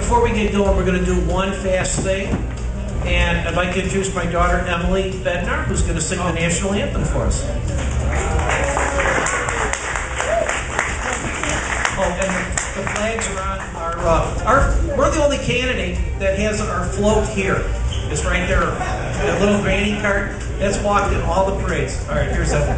before we get going, we're going to do one fast thing. And I'd like to introduce my daughter, Emily Bednar, who's going to sing the national anthem for us. Oh, and the flags are on we're the only candidate that has our float here. It's right there, that little granny cart. That's walked in all the parades. All right, here's that.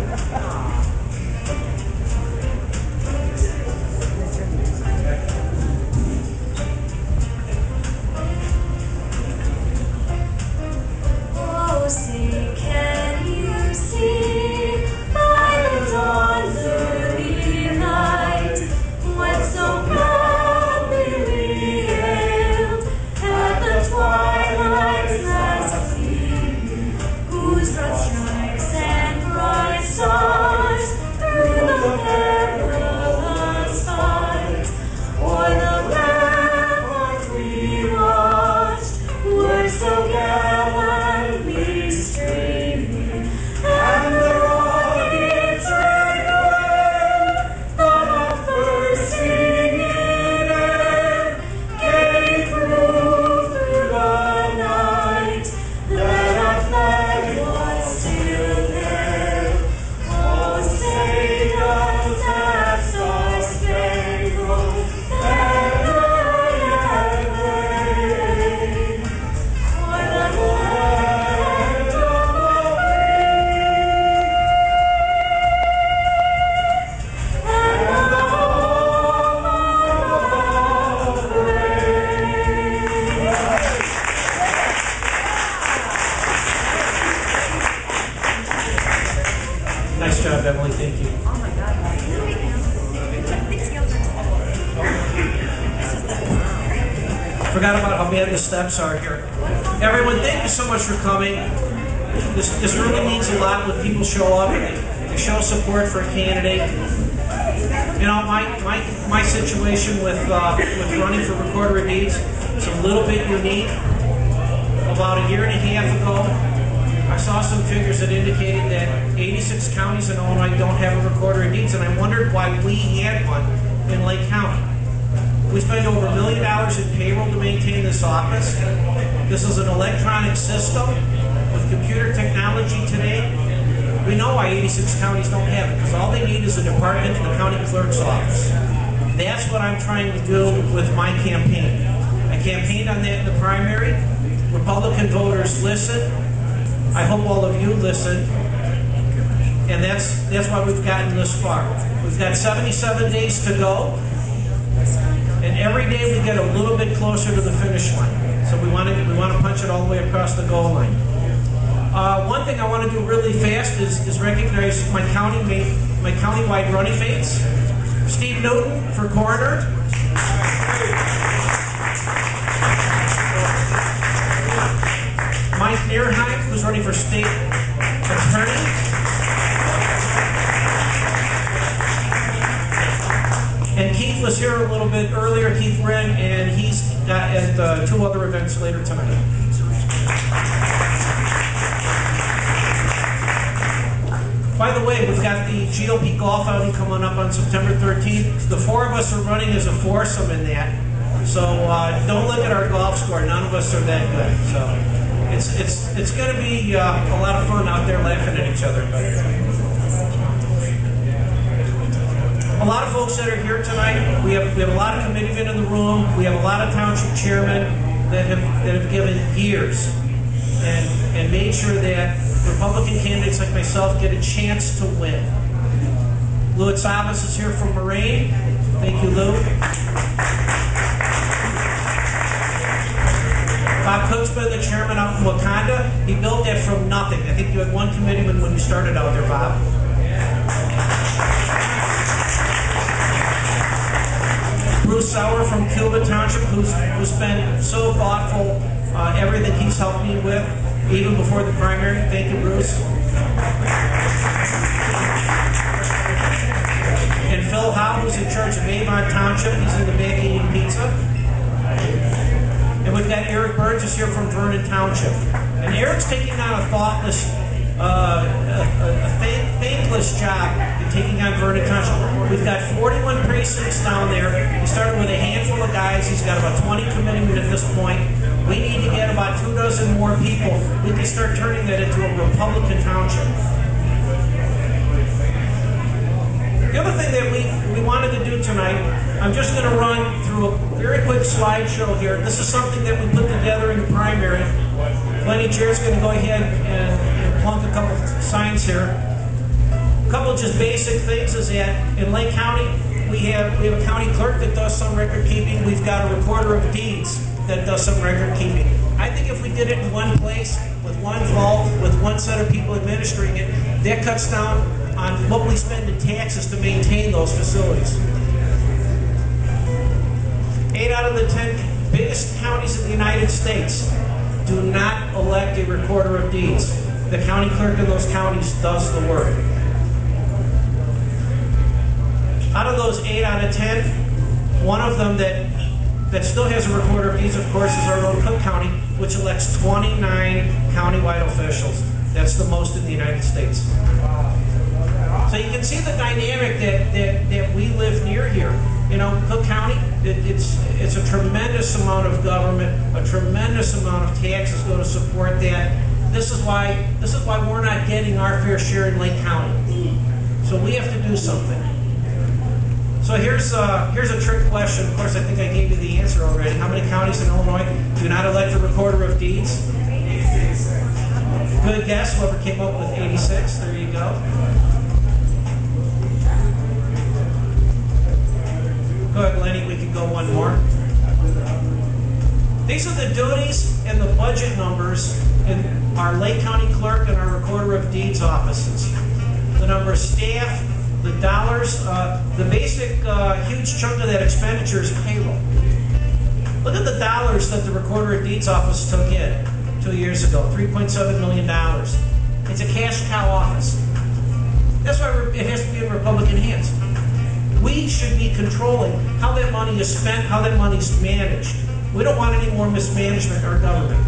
Nice job, Emily. Thank you. Oh my God. Forgot about how bad the steps are here. Everyone, thank you so much for coming. This really means a lot when people show up and they show support for a candidate. You know, my situation with running for recorder of deeds is a little bit unique. About a year and a half ago, I saw some figures that indicated that 86 counties in Illinois don't have a recorder of deeds, and I wondered why we had one in Lake County. We spend over $1 million in payroll to maintain this office. This is an electronic system with computer technology today. We know why 86 counties don't have it, because all they need is a department in the county clerk's office. That's what I'm trying to do with my campaign. I campaigned on that in the primary. Republican voters listen. I hope all of you listen, and that's why we've gotten this far. We've got 77 days to go, and every day we get a little bit closer to the finish line. So we want to punch it all the way across the goal line. One thing I want to do really fast is recognize my countywide running mates. Steve Newton for coroner. Mike Nierheim, who's running for state attorney. And Keith was here a little bit earlier, Keith Wren, and he's at 2 other events later tonight. By the way, we've got the GOP golf outing coming up on September 13th. The 4 of us are running as a foursome in that. So don't look at our golf score. None of us are that good. So it's going to be a lot of fun out there laughing at each other. A lot of folks that are here tonight, we have a lot of committeemen in the room. We have a lot of township chairmen that have given years and made sure that Republican candidates like myself get a chance to win. Lou Savas is here from Moraine. Thank you, Lou. Bob Cook's been the chairman out in Wakanda. He built that from nothing. I think you had 1 committeeman when you started out there, Bob. Bruce Sauer from Cuba Township, who's been so thoughtful, everything he's helped me with, even before the primary. Thank you, Bruce. And Phil Howe, who's in charge of Avon Township. He's in the back eating pizza. And we've got Eric Burns is here from Vernon Township. And Eric's taking on a thoughtless, thankless job taking on Vernon Township. We've got 41 precincts down there. We started with a handful of guys. He's got about 20 commitment at this point. We need to get about 24 more people. We can start turning that into a Republican township. The other thing that we wanted to do tonight, I'm just going to run through a very quick slideshow here. This is something that we put together in the primary. Lenny Chair's going to go ahead and plunk a couple signs here. A couple just basic things is that in Lake County, we have a county clerk that does some record keeping. We've got a recorder of deeds that does some record keeping. I think if we did it in one place, with one vault, with one set of people administering it, that cuts down on what we spend in taxes to maintain those facilities. 8 out of the 10 biggest counties in the United States do not elect a recorder of deeds. The county clerk in those counties does the work. Out of those 8 out of 10, one of them that still has a recorder of deeds, of course, is our own Cook County, which elects 29 countywide officials. That's the most in the United States. So you can see the dynamic that we live near here. You know, Cook County, it's a tremendous amount of government, a tremendous amount of taxes go to support that. This is why we're not getting our fair share in Lake County. So we have to do something. So here's a trick question. Of course, I think I gave you the answer already. How many counties in Illinois do not elect a recorder of deeds? Good guess. Whoever came up with 86. There you go. Go ahead, Lenny. We can go one more. These are the duties and the budget numbers in our Lake County Clerk and our Recorder of Deeds offices. The number of staff, the dollars, the basic huge chunk of that expenditure is payroll. Look at the dollars that the Recorder of Deeds office took in 2 years ago, $3.7 million. It's a cash cow office. That's why it has to be in Republican hands. We should be controlling how that money is spent, how that money is managed. We don't want any more mismanagement in our government.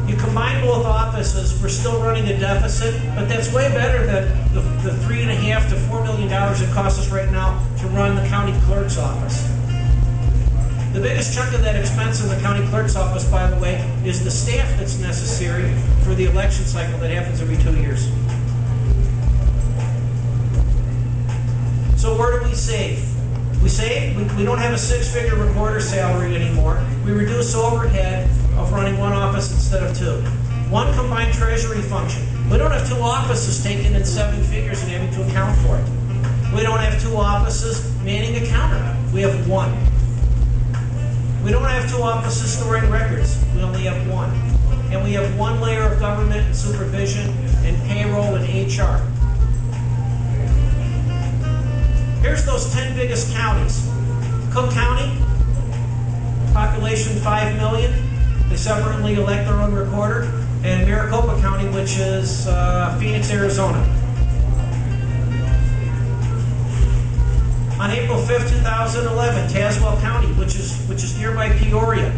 You combine both offices, we're still running a deficit, but that's way better than the $3.5 to $4 million it costs us right now to run the county clerk's office. The biggest chunk of that expense in the county clerk's office, by the way, is the staff that's necessary for the election cycle that happens every 2 years. So where do we save? We save, we don't have a 6-figure recorder salary anymore. We reduce overhead of running one office instead of 2. One combined treasury function. We don't have 2 offices taking in 7 figures and having to account for it. We don't have 2 offices manning a counter. We have 1. We don't have 2 offices storing records. We only have 1. And we have 1 layer of government and supervision and payroll and HR. Here's those 10 biggest counties. Cook County, population 5 million. They separately elect their own recorder. And Maricopa County, which is Phoenix, Arizona. On April 5th, 2011, Tazewell County, which is nearby Peoria,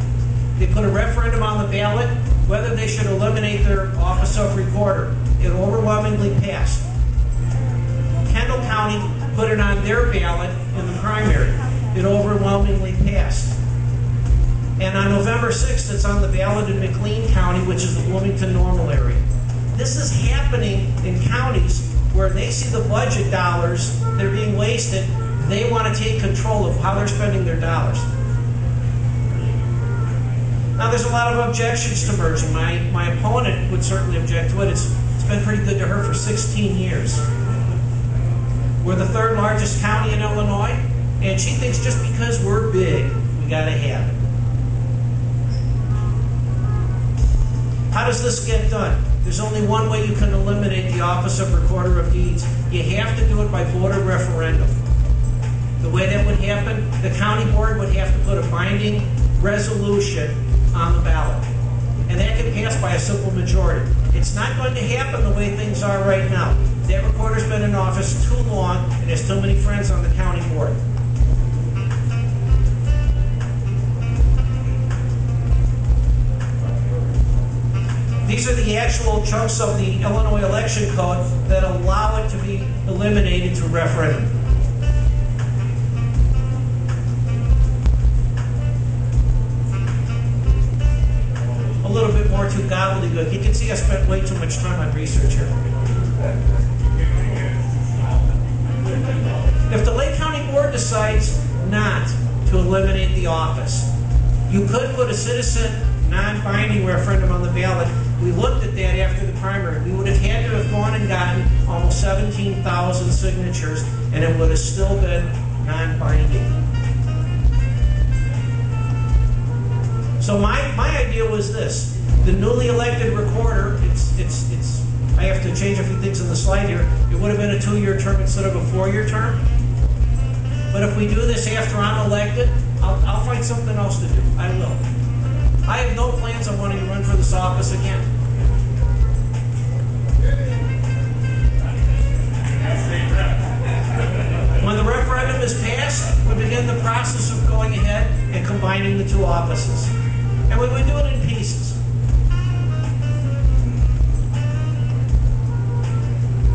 they put a referendum on the ballot whether they should eliminate their office of recorder. It overwhelmingly passed. Kendall County put it on their ballot in the primary. It overwhelmingly passed. And on November 6th, it's on the ballot in McLean County, which is the Bloomington-Normal area. This is happening in counties where they see the budget dollars that are being wasted. They want to take control of how they're spending their dollars. Now, there's a lot of objections to merging. My opponent would certainly object to it. It's been pretty good to her for 16 years. We're the 3rd largest county in Illinois, and she thinks just because we're big, we got to have it. How does this get done? There's only one way you can eliminate the office of Recorder of Deeds. You have to do it by voter referendum. The way that would happen, the county board would have to put a binding resolution on the ballot. And that can pass by a simple majority. It's not going to happen the way things are right now. That recorder's been in office too long and has too many friends on the county board. These are the actual chunks of the Illinois election code that allow it to be eliminated through referendum. A little bit more to gobbledygook. You can see I spent way too much time on research here. If the Lake County Board decides not to eliminate the office, you could put a citizen non-binding referendum on the ballot. We looked at that after the primary. We would have had to have gone and gotten almost 17,000 signatures, and it would have still been non-binding. So my idea was this: the newly elected recorder. I have to change a few things in the slide here. It would have been a 2-year term instead of a 4-year term. But if we do this after I'm elected, I'll find something else to do. I will. I have no plans on wanting to run for this office again. When the referendum is passed, we begin the process of going ahead and combining the two offices. And we would do it in pieces.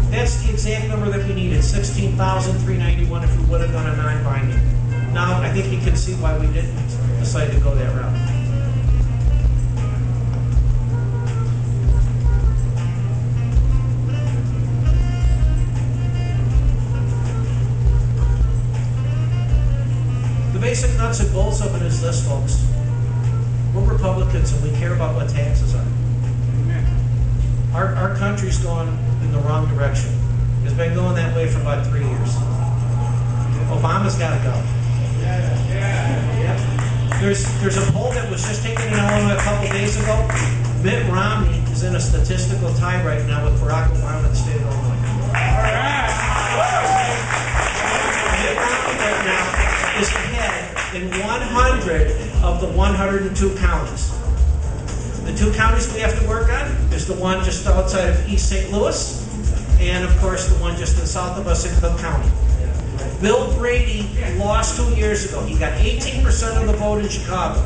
That's the exact number that we needed, 16,391 if we would have done a non-binding. Now, I think you can see why we didn't decide to go that route. The basic nuts and bolts of it is this, folks. We're Republicans and we care about what taxes are. Our country's gone in the wrong direction. It's been going that way for about 3 years. Obama's got to go. There's a poll that was just taken in Illinois a couple days ago. Mitt Romney is in a statistical tie right now with Barack Obama in the state of Illinois. Mitt Romney right now is ahead in 100 of the 102 counties. The 2 counties we have to work on is the one just outside of East St. Louis, and of course the one just south of us in Cook County. Bill Brady lost 2 years ago. He got 18% of the vote in Chicago.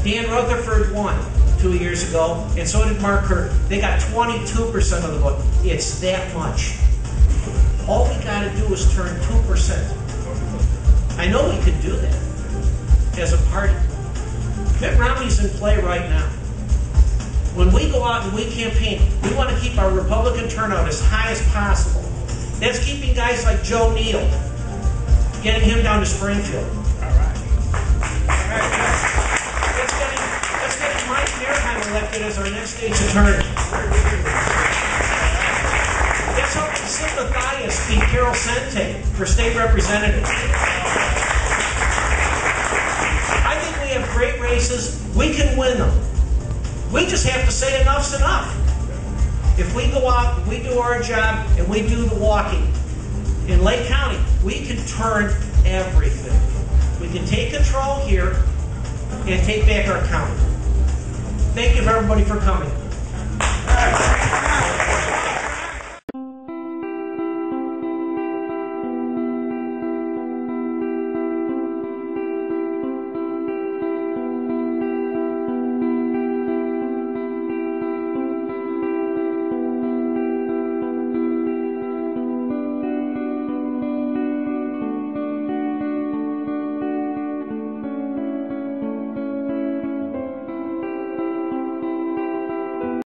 Dan Rutherford won 2 years ago, and so did Mark Curtin. They got 22% of the vote. It's that much. All we got to do is turn 2%. I know we could do that as a party. Mitt Romney's in play right now. When we go out and we campaign, we want to keep our Republican turnout as high as possible. That's keeping guys like Joe Neal, getting him down to Springfield. All right. That's getting Mike Merheim elected as our next state's attorney. That's helping Sid Mathias beat Carol Sente for state representative. Great races, we can win them. We just have to say enough's enough. If we go out, we do our job, and we do the walking. In Lake County, we can turn everything. We can take control here and take back our county. Thank you everybody for coming.